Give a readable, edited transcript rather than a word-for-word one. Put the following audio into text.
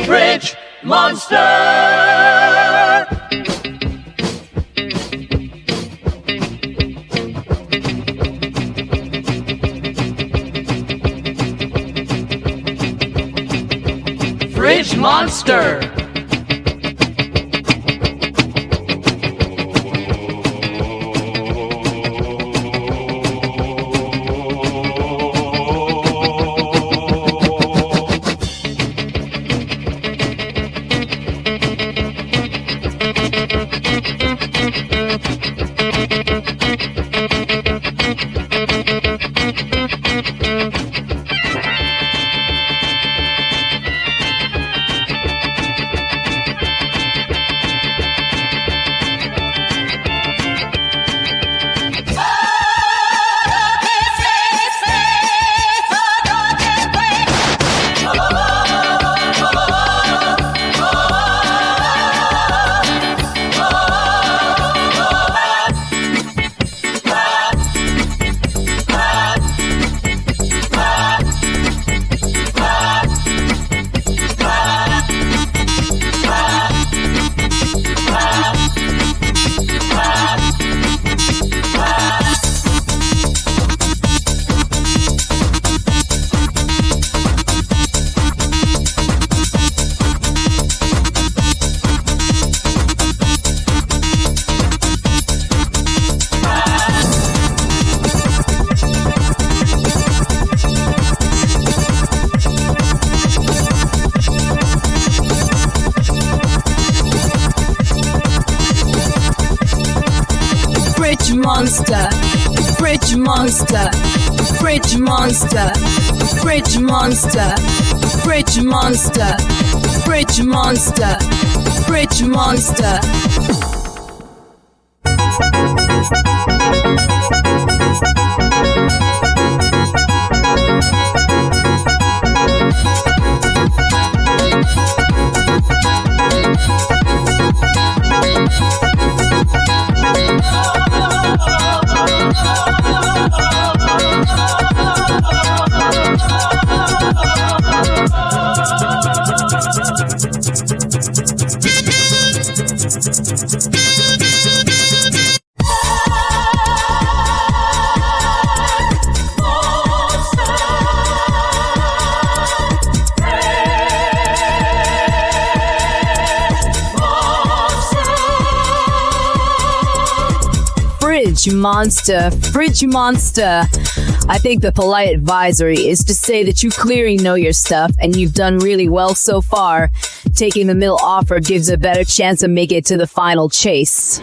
Fridge Monster! Fridge Monster! Monster, Fridge Monster, Fridge Monster, Fridge Monster, Fridge Monster, Fridge Monster, Fridge Monster. Fridge Monster, Fridge Monster. I think the polite advisory is to say that you clearly know your stuff and you've done really well so far. Taking the middle offer gives a better chance of making it to the final chase.